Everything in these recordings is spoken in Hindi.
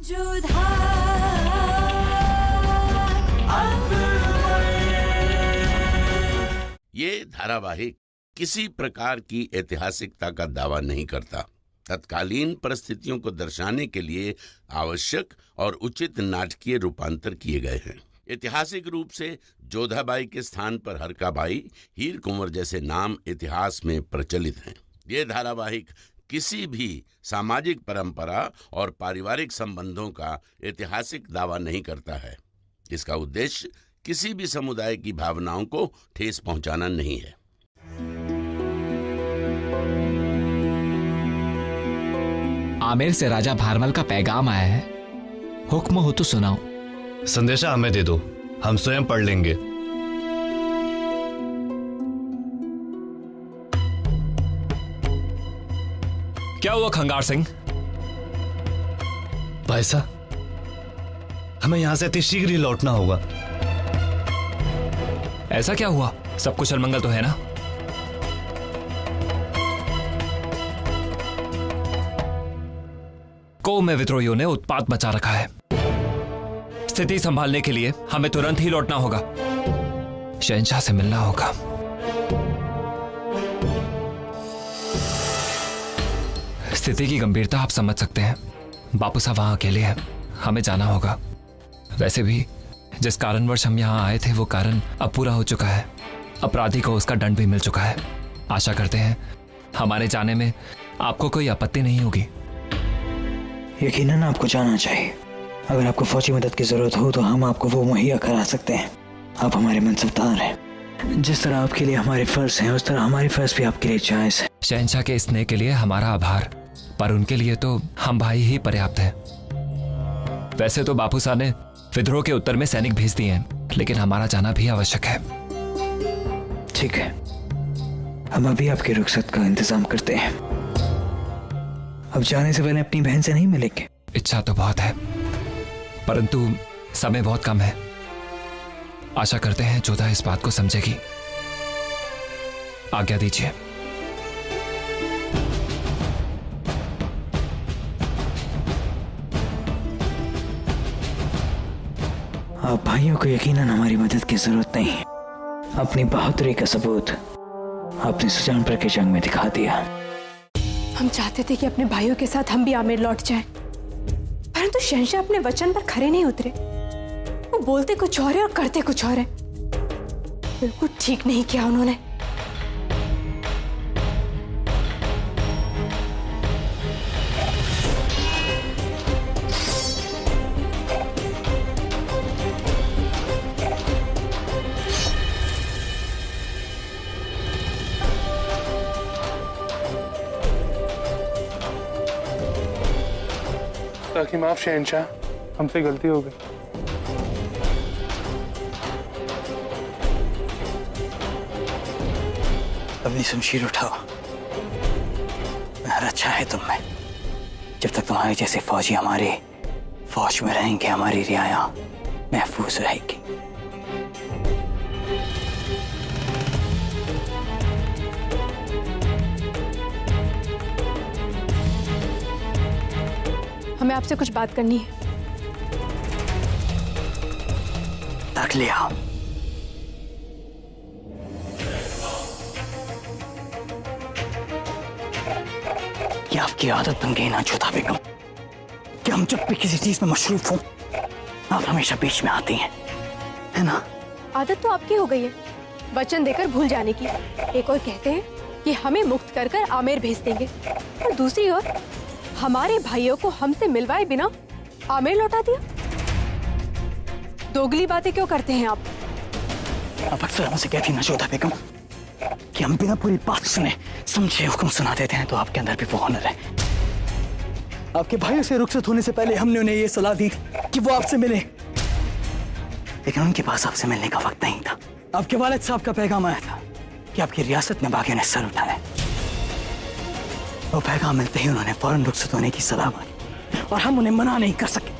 ये धारावाहिक किसी प्रकार की ऐतिहासिकता का दावा नहीं करता। तत्कालीन परिस्थितियों को दर्शाने के लिए आवश्यक और उचित नाटकीय रूपांतर किए गए हैं। ऐतिहासिक रूप से जोधाबाई के स्थान पर हरकाबाई, हीर कुंवर जैसे नाम इतिहास में प्रचलित हैं। ये धारावाहिक किसी भी सामाजिक परंपरा और पारिवारिक संबंधों का ऐतिहासिक दावा नहीं करता है। इसका उद्देश्य किसी भी समुदाय की भावनाओं को ठेस पहुंचाना नहीं है। आमेर से राजा भारमल का पैगाम आया है, हुक्म हो तो सुनाओ। संदेशा हमें दे दो, हम स्वयं पढ़ लेंगे। क्या हुआ खंगार सिंह? भाई साहब, हमें यहां से अति शीघ्र ही लौटना होगा। ऐसा क्या हुआ? सब कुशल मंगल तो है ना? को में विद्रोहियों ने उत्पात मचा रखा है। स्थिति संभालने के लिए हमें तुरंत ही लौटना होगा। शहंशाह से मिलना होगा। स्थिति की गंभीरता आप समझ सकते हैं। बापू साहब वहां अकेले हैं, हमें जाना होगा। वैसे भी जिस कारणवश हम यहाँ आए थे वो कारण अब पूरा हो चुका है। अपराधी को उसका दंड भी मिल चुका है। आशा करते हैं हमारे जाने में आपको कोई आपत्ति नहीं होगी। यकीनन आपको जाना चाहिए। अगर आपको फौजी मदद की जरूरत हो तो हम आपको वो मुहैया करा सकते हैं। आप हमारे मनसबदार हैं। जिस तरह आपके लिए हमारे फर्ज हैं उस तरह हमारे फर्ज भी आपके लिए जायज है। शहंशाह के स्नेह के लिए हमारा आभार, पर उनके लिए तो हम भाई ही पर्याप्त हैं। वैसे तो बापू साहब ने विद्रोह के उत्तर में सैनिक भेज दिए हैं, लेकिन हमारा जाना भी आवश्यक है। ठीक है, हम अभी आपकी रुखसत का इंतजाम करते हैं। अब जाने से पहले अपनी बहन से नहीं मिलेंगे? इच्छा तो बहुत है, परंतु समय बहुत कम है। आशा करते हैं जोधा इस बात को समझेगी। आज्ञा दीजिए। आप भाइयों को यकीनन हमारी मदद की जरूरत नहीं है। अपनी बहादुरी का सबूत आपने सुजानपुर के जंग में दिखा दिया। हम चाहते थे कि अपने भाइयों के साथ हम भी आमेर लौट जाएं, परंतु शहंशाह अपने वचन पर खरे नहीं उतरे। वो बोलते कुछ और है और करते कुछ और है। बिल्कुल ठीक नहीं किया उन्होंने। ताकि माफ शहंशाह, हमसे गलती हो गई। अपनी शमशीर उठाओ। मेरा अच्छा है तुम में। जब तक तुम्हारे जैसे फौजी हमारे फौज में रहेंगे हमारी रियाया महफूज रहेगी। हमें आपसे कुछ बात करनी है। तक ले आओ। क्या आपकी आदत बन गई ना जोधा बेगम कि हम जब भी किसी चीज में मशरूफ हों आप हमेशा बीच में आती हैं, है ना? आदत तो आपकी हो गई है, वचन देकर भूल जाने की। एक और कहते हैं कि हमें मुक्त कर कर आमेर भेज देंगे, और दूसरी ओर हमारे भाइयों को हमसे मिलवाए बिना आमेर लौटा दिया। दोगली बातें क्यों करते हैं आप? आप अक्सर हमसे कहती ना जोधा बेगम कि हम बिना पूरी बात सुने समझे हुक्म सुना देते हैं, तो आपके अंदर भी वो हुनर है। आपके भाइयों से रुखसत होने से पहले हमने उन्हें ये सलाह दी कि वो आपसे मिले, लेकिन उनके पास आपसे मिलने का वक्त नहीं था। आपके वालिद साहब का पैगाम आया था कि आपकी रियासत में बागियों ने सर उठाया। वो पैगाम मिलते ही उन्होंने फौरन रुखसत होने की सलाह मांगी और हम उन्हें मना नहीं कर सके।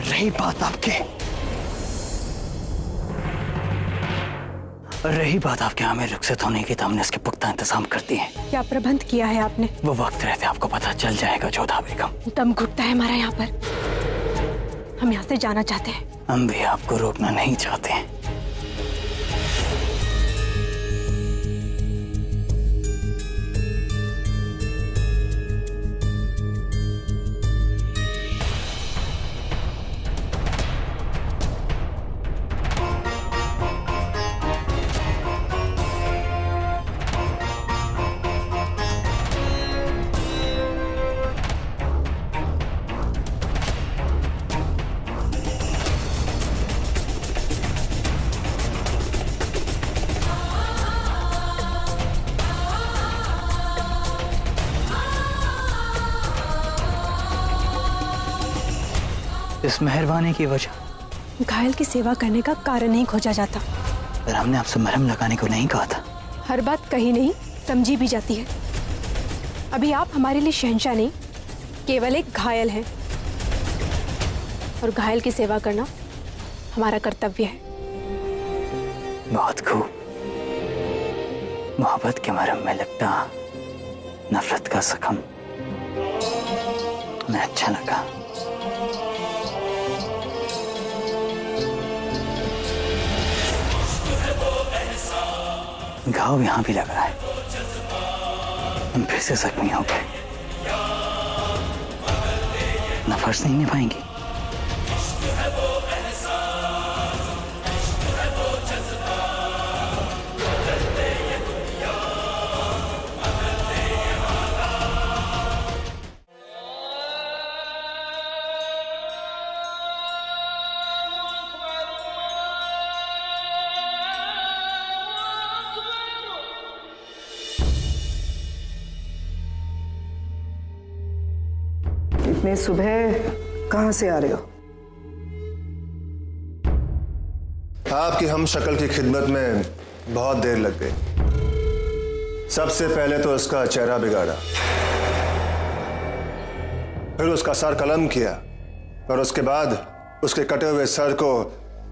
रही बात आपके आमेर रुखसत होने की, तो हमने इसके पुख्ता इंतजाम कर दिए। क्या प्रबंध किया है आपने? वो वक्त रहते आपको पता चल जाएगा जोधा बेगम। दम घुटता है हमारा यहाँ पर। हम यहाँ से जाना चाहते हैं। हम भी आपको रोकना नहीं चाहते। इस मेहरबानी की वजह घायल की सेवा करने का कारण नहीं खोजा जाता। पर हमने आपसे मरहम लगाने को नहीं कहा था। हर बात कही नहीं समझी भी जाती है। अभी आप हमारे लिए शहंशाह नहीं, केवल एक घायल हैं, और घायल की सेवा करना हमारा कर्तव्य है। बहुत खूब। मोहब्बत के मरहम में लगता नफरत का जख्म हमें अच्छा लगा। घाव यहां भी लगा है, हम फिर से जख्मी हो गए। ना फर्ज नहीं निभाएंगी। इतने सुबह कहां से आ रहे हो? आपकी हम शक्ल की खिदमत में बहुत देर लग गई। सबसे पहले तो उसका चेहरा बिगाड़ा, फिर उसका सर कलम किया, और उसके बाद उसके कटे हुए सर को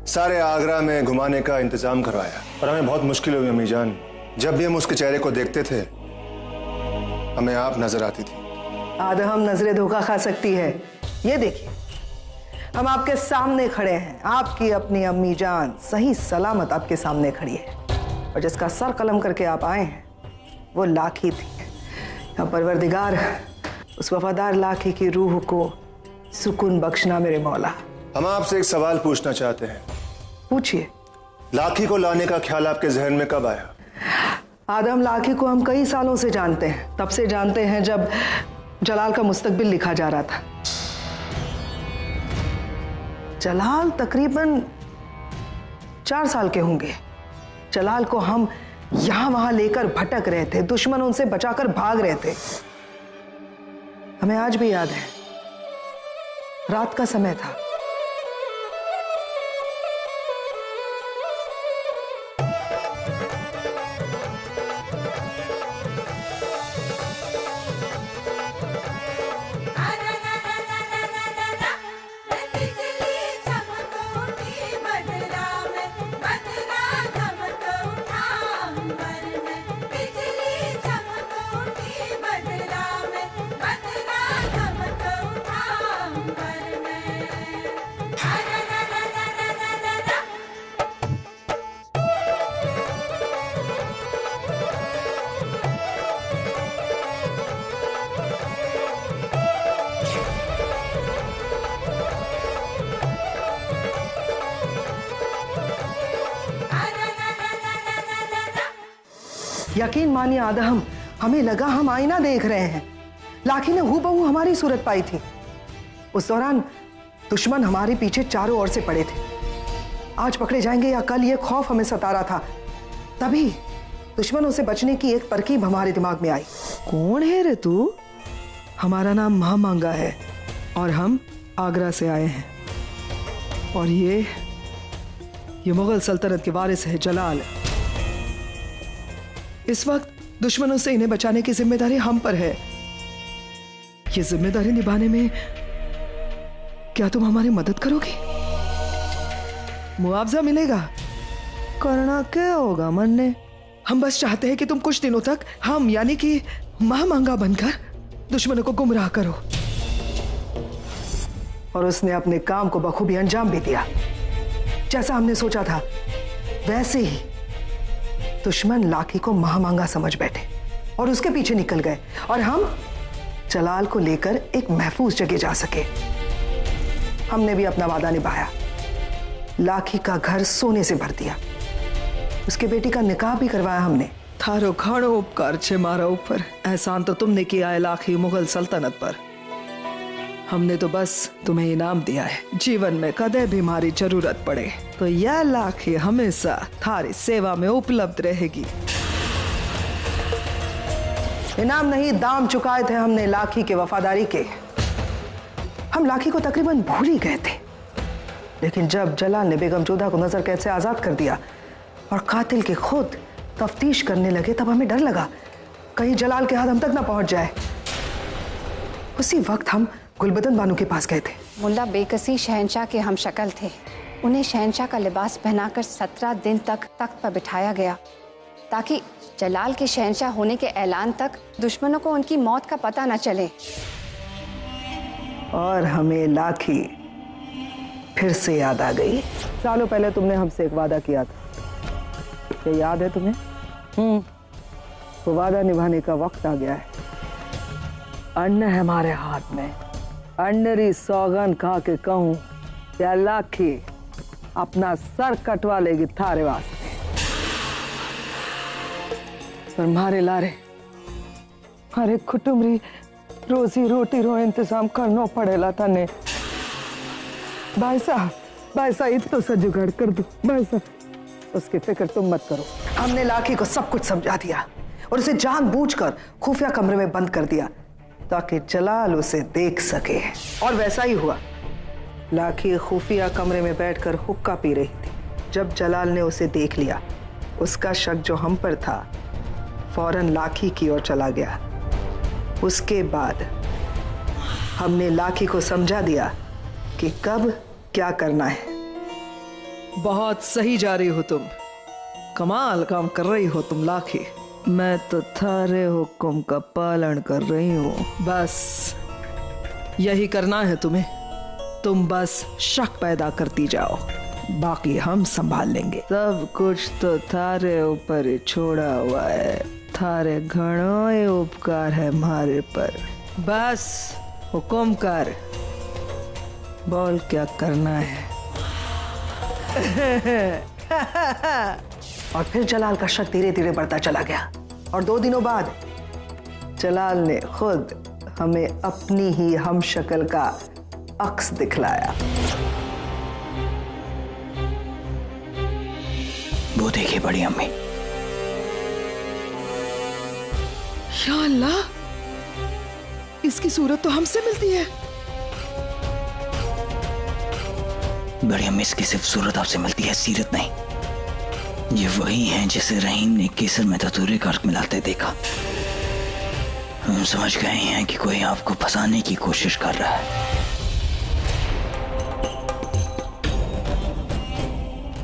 सारे आगरा में घुमाने का इंतजाम करवाया। और हमें बहुत मुश्किल हुई अम्मी जान, जब भी हम उसके चेहरे को देखते थे हमें आप नजर आती थी। आदम नजरें धोखा खा सकती है। ये देखिए, हम आपके सामने खड़े हैं, आपकी अपनी अम्मी जान सही सलामत आपके सामने खड़ी है, और जिसका सर कलम करके आप आए हैं वो लाखी थी। या परवरदिगार उस वफादार लाखी की रूह को सुकून बख्शना मेरे मौला। हम आपसे एक सवाल पूछना चाहते हैं। पूछिए। लाखी को लाने का ख्याल आपके जहन में कब आया? आदम लाखी को हम कई सालों से जानते हैं। तब से जानते हैं जब जलाल का मुस्तकबिल लिखा जा रहा था। जलाल तकरीबन 4 साल के होंगे। जलाल को हम यहां वहां लेकर भटक रहे थे, दुश्मन उनसे बचाकर भाग रहे थे। हमें आज भी याद है, रात का समय था। यकीन मानिए आदम, हमें लगा हम आईना देख रहे हैं। लाखी ने हूबहू हमारी सूरत पाई थी। उस दौरान दुश्मन हमारे पीछे चारों ओर से पड़े थे। आज पकड़े जाएंगे या कल, ये खौफ हमें सता रहा था। तभी दुश्मनों से बचने की एक तरकीब हमारे दिमाग में आई। कौन है रे तू? हमारा नाम महामांगा है और हम आगरा से आए हैं, और ये मुगल सल्तनत के वारिस है जलाल। इस वक्त दुश्मनों से इन्हें बचाने की जिम्मेदारी हम पर है। ये जिम्मेदारी निभाने में क्या तुम हमारी मदद करोगे? मुआवजा मिलेगा। करना क्या होगा मन्ने? हम बस चाहते हैं कि तुम कुछ दिनों तक हम यानी कि महामांगा बनकर दुश्मनों को गुमराह करो। और उसने अपने काम को बखूबी अंजाम भी दिया। जैसा हमने सोचा था वैसे ही दुश्मन लाखी को महामांगा समझ बैठे और उसके पीछे निकल गए, और हम जलाल को लेकर एक महफूज जगह जा सके। हमने भी अपना वादा निभाया, लाखी का घर सोने से भर दिया, उसके बेटी का निकाह भी करवाया हमने। थारो घणो उपकार छे मारा ऊपर। एहसान तो तुमने किया है लाखी मुगल सल्तनत पर। हमने तो बस तुम्हें इनाम दिया है। जीवन में कदे भी हमारी जरूरत पड़े तो यह लाखी हमेशा थारी सेवा में उपलब्ध रहेगी। इनाम नहीं, दाम चुकाए थे हमने लाखी के वफादारी के। हम लाखी को तकरीबन भूल ही गए थे, लेकिन जब जलाल ने बेगम जोधा को नजर कैद से आजाद कर दिया और कातिल के खुद तफ्तीश करने लगे, तब हमें डर लगा कहीं जलाल के हाथ हम तक ना पहुंच जाए। उसी वक्त हम गुलबदन बानो के पास गए थे। मुल्ला बेकसी शहंशाह के हम शक्ल थे। उन्हें शहंशाह का लिबास पहनाकर 17 दिन तक तख्त पर बिठाया गया ताकि जलाल के शहंशाह होने के ऐलान तक दुश्मनों को उनकी मौत का पता न चले। और हमें लाखी फिर से याद आ गई। सालों पहले तुमने हमसे एक वादा किया था, क्या याद है तुम्हें? वो वादा निभाने का वक्त आ गया है। अन्न है हमारे हाथ में। अन्नरी सौगन खा के कहूं क्या लाखी अपना सर कटवा लेगी थारे वास्ते, पर मारे लारे हमारे कुटुंबरी रोजी रोटी रो इंतजाम करना पड़ेला तने। भाई साहब इतो सा जुगाड़ कर दो भाई साहब, उसकी फिक्र तुम मत करो। हमने लाखी को सब कुछ समझा दिया और उसे जानबूझकर खुफिया कमरे में बंद कर दिया ताकि जलाल उसे देख सके, और वैसा ही हुआ। लाखी खुफिया कमरे में बैठकर हुक्का पी रही थी। जब जलाल ने उसे देख लिया, उसका शक जो हम पर था फौरन लाखी की ओर चला गया। उसके बाद हमने लाखी को समझा दिया कि कब क्या करना है। बहुत सही जा रही हो तुम, कमाल काम कर रही हो तुम लाखी। मैं तो थारे हुक्म का पालन कर रही हूँ, बस यही करना है तुम्हें। तुम बस शक पैदा करती जाओ, बाकी हम संभाल लेंगे। सब कुछ तो थारे ऊपर ही छोड़ा हुआ है। थारे घणो ही उपकार है हमारे पर। बस हुक्म कर, बोल क्या करना है। और फिर जलाल का शक धीरे धीरे बढ़ता चला गया, और 2 दिनों बाद जलाल ने खुद हमें अपनी ही हम शक्ल का अक्स दिखलाया। वो देखिए बड़ी अम्मी। या अल्लाह, इसकी सूरत तो हमसे मिलती है। बड़ी अम्मी, इसकी सिर्फ सूरत आपसे मिलती है, सीरत नहीं। ये वही है जिसे रहीम ने केसर में धतूरे का अर्क मिलाते देखा। हम समझ गए हैं कि कोई आपको फंसाने की कोशिश कर रहा है।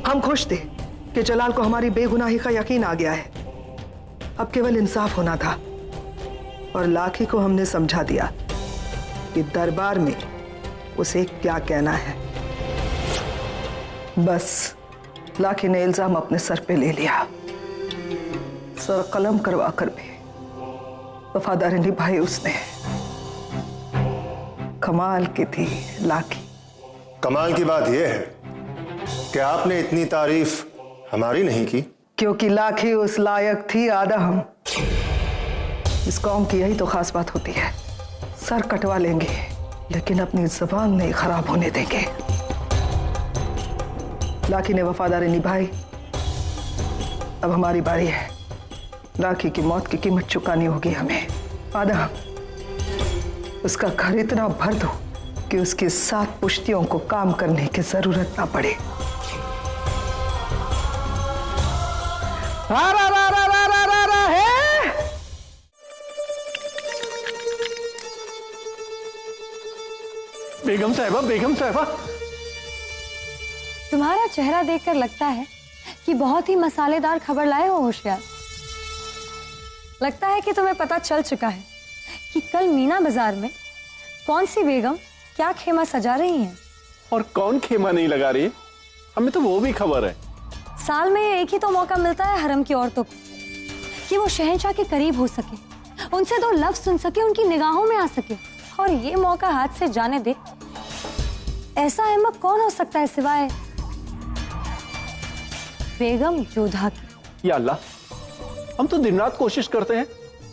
हम खुश थे कि जलाल को हमारी बेगुनाही का यकीन आ गया है। अब केवल इंसाफ होना था, और लाखी को हमने समझा दिया कि दरबार में उसे क्या कहना है। बस लाखी ने इल्जाम अपने सर पे ले लिया। सर कलम करवा कर भी वफादारी निभाई उसने। कमाल की थी लाखी। कमाल की बात यह है कि आपने इतनी तारीफ हमारी नहीं की, क्योंकि लाखी उस लायक थी आधा हम। इस कौम की यही तो खास बात होती है, सर कटवा लेंगे लेकिन अपनी जुबान नहीं खराब होने देंगे। लाखी ने वफादारी निभाई, अब हमारी बारी है। लाखी की मौत की कीमत चुकानी होगी हमें। आधा उसका घर इतना भर दो कि उसकी 7 पुश्तियों को काम करने की जरूरत ना पड़े। बेगम साहिबा, बेगम साहिबा, तुम्हारा चेहरा देखकर लगता है कि बहुत ही मसालेदार खबर लाए हो होशियार। लगता है कि तुम्हें पता चल चुका है कि कल मीना बाजार में कौन सी बेगम क्या खेमा सजा रही हैं? और कौन खेमा नहीं लगा रही है, हमें तो वो भी खबर है। साल में एक ही तो मौका मिलता है हरम की औरतों को कि वो शहंशाह के करीब हो सके, उनसे दो लफ्ज सुन सके, उनकी निगाहों में आ सके, और ये मौका हाथ से जाने दे। ऐसा अहमक कौन हो सकता है सिवाय बेगम जोधा की। या अल्लाह, हम तो दिन रात कोशिश करते हैं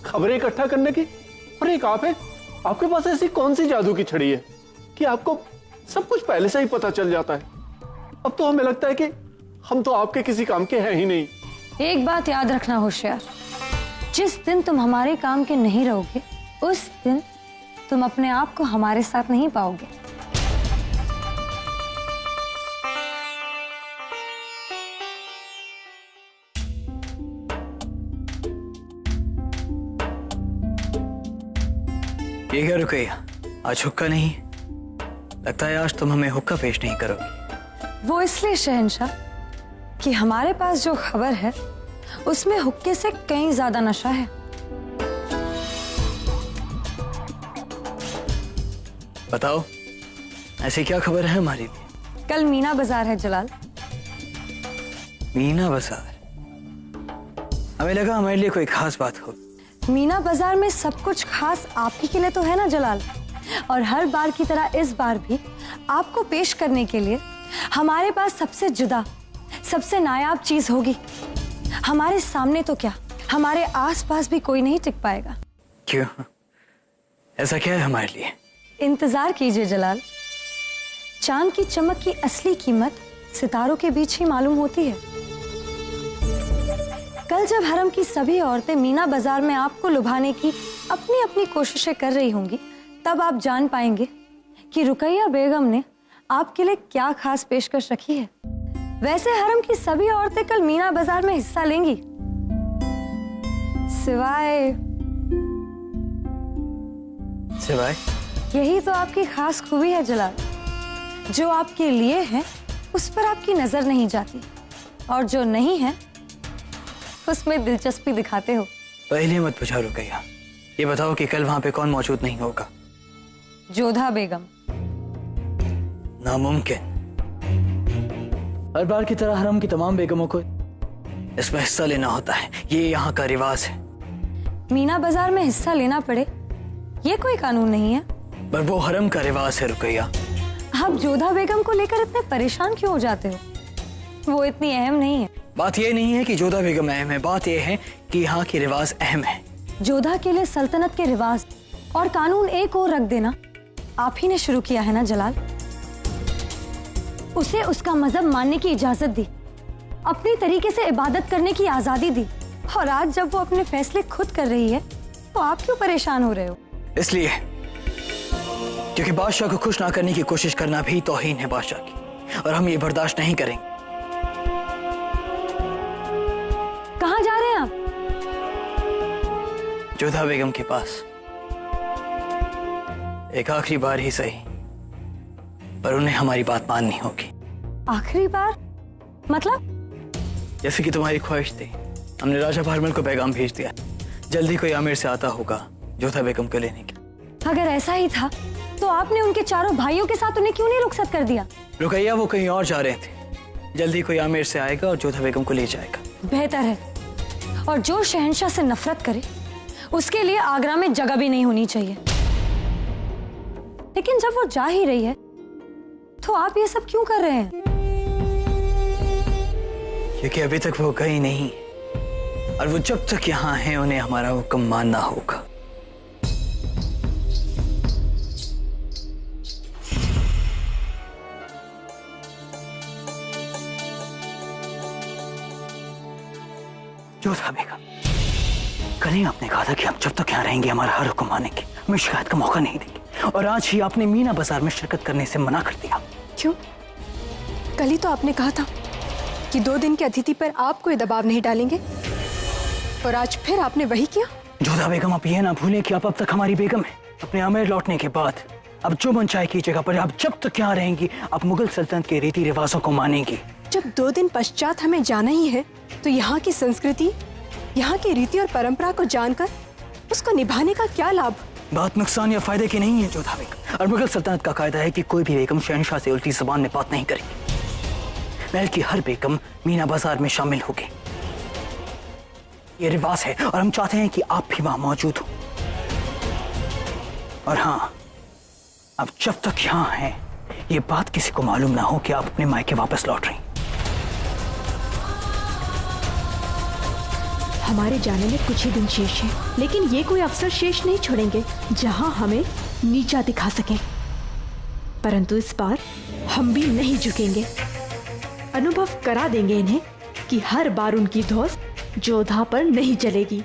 खबरें इकट्ठा करने की, और एक आप है, आपके पास ऐसी कौन सी जादू की छड़ी है कि आपको सब कुछ पहले से ही पता चल जाता है। अब तो हमें लगता है कि हम तो आपके किसी काम के हैं ही नहीं। एक बात याद रखना होशियार, जिस दिन तुम हमारे काम के नहीं रहोगे उस दिन तुम अपने आप को हमारे साथ नहीं पाओगे। ये क्या रुकैया, आज हुक्का नहीं? लगता है आज तुम हमें हुक्का पेश नहीं करोगी। वो इसलिए शहंशाह कि हमारे पास जो खबर है उसमें हुक्के से कहीं ज्यादा नशा है। बताओ, ऐसी क्या खबर है हमारी लिए? कल मीना बाजार है जलाल। मीना बाजार? हमें लगा हमारे लिए कोई खास बात हो। मीना बाजार में सब कुछ खास आप ही के लिए तो है ना जलाल, और हर बार की तरह इस बार भी आपको पेश करने के लिए हमारे पास सबसे जुदा, सबसे नायाब चीज होगी। हमारे सामने तो क्या, हमारे आसपास भी कोई नहीं टिक पाएगा। क्यों? ऐसा क्या है हमारे लिए? इंतजार कीजिए जलाल, चांद की चमक की असली कीमत सितारों के बीच ही मालूम होती है। कल जब हरम की सभी औरतें मीना बाजार में आपको लुभाने की अपनी अपनी कोशिशें कर रही होंगी, तब आप जान पाएंगे कि रुकैया बेगम ने आपके लिए क्या खास पेशकश रखी है। वैसे हरम की सभी औरतें कल मीना बाजार में हिस्सा लेंगी, सिवाय यही तो आपकी खास खूबी है जलाल, जो आपके लिए है उस पर आपकी नजर नहीं जाती, और जो नहीं है उसमें दिलचस्पी दिखाते हो। पहले मत पूछा रुकैया, ये बताओ कि कल वहां पे कौन मौजूद नहीं होगा? जोधा बेगम। नामुमकिन। हर बार की तरह हरम की तमाम बेगमों को इसमें हिस्सा लेना होता है, ये यहाँ का रिवाज है। मीना बाजार में हिस्सा लेना पड़े ये कोई कानून नहीं है, पर वो हरम का रिवाज है रुकैया। आप जोधा बेगम को लेकर इतने परेशान क्यों हो जाते हो? वो इतनी अहम नहीं है। बात ये नहीं है कि जोधा बेगम अहम है, बात ये है कि यहाँ की रिवाज अहम है। जोधा के लिए सल्तनत के रिवाज और कानून एक और रख देना आप ही ने शुरू किया है ना जलाल। उसे उसका मजहब मानने की इजाजत दी, अपनी तरीके से इबादत करने की आजादी दी, और आज जब वो अपने फैसले खुद कर रही है तो आप क्यों परेशान हो रहे हो? इसलिए क्योंकि बादशाह को खुश ना करने की कोशिश करना भी तौहीन है बादशाह की, और हम ये बर्दाश्त नहीं करेंगे। कहाँ जा रहे हैं आप? जोधा बेगम के पास, एक आखिरी बार ही सही, पर उन्हें हमारी बात माननी होगी। आखिरी बार मतलब? जैसे कि तुम्हारी ख्वाहिश थी, हमने राजा भारमल को पैगाम भेज दिया, जल्दी कोई आमिर से आता होगा जोधा बेगम को लेने के। अगर ऐसा ही था तो आपने उनके चारों भाइयों के साथ उन्हें क्यों नहीं रुखसत कर दिया? रुकैया, वो कहीं और जा रहे थे, जल्दी कोई आमिर से आएगा और जोधा बेगम को ले जाएगा। बेहतर है, और जो शहंशाह से नफरत करे उसके लिए आगरा में जगह भी नहीं होनी चाहिए। लेकिन जब वो जा ही रही है तो आप ये सब क्यों कर रहे हैं? क्योंकि अभी तक वो गई नहीं, और वो जब तक यहाँ है उन्हें हमारा हुक्म मानना होगा। जोधा बेगम, कल ही आपने कहा था कि हम जब तक यहाँ रहेंगे हमारा हर हुक्म मानेंगे, हमें शिकायत का मौका नहीं देंगे, और आज ही आपने मीना बाजार में शिरकत करने से मना कर दिया। क्यों? कल ही तो आपने कहा था कि 2 दिन के अतिथि पर आप कोई दबाव नहीं डालेंगे, और आज फिर आपने वही किया। जोधा बेगम, आप ये ना भूलें कि आप अब तक हमारी बेगम हैं। अपने आमेर लौटने के बाद अब जो मन चाहे कीजिएगा, पर आप जब तक यहाँ रहेंगी आप मुगल सल्तनत के रीति रिवाजों को मानेंगी। जब 2 दिन पश्चात हमें जाना ही है तो यहाँ की संस्कृति, यहाँ की रीति और परंपरा को जानकर उसको निभाने का क्या लाभ? बात नुकसान या फायदे की नहीं है जोधा बेगम, और मुगल सल्तनत का कायदा है कि कोई भी बेगम शहंशाह से उल्टी जुबान में बात नहीं करेगी। महल की हर बेगम मीना बाजार में शामिल होगी, ये रिवाज है और हम चाहते हैं कि आप भी वहां मौजूद हो। और हाँ, अब जब तक यहाँ हैं, ये बात किसी को मालूम ना हो कि आप अपने मायके वापस लौट रही। हमारे जाने में कुछ ही दिन शेष है, लेकिन ये कोई अवसर शेष नहीं छोड़ेंगे जहां हमें नीचा दिखा सकें। परंतु इस बार हम भी नहीं झुकेंगे। अनुभव करा देंगे इन्हें कि हर बार उनकी धौंस जोधा पर नहीं चलेगी।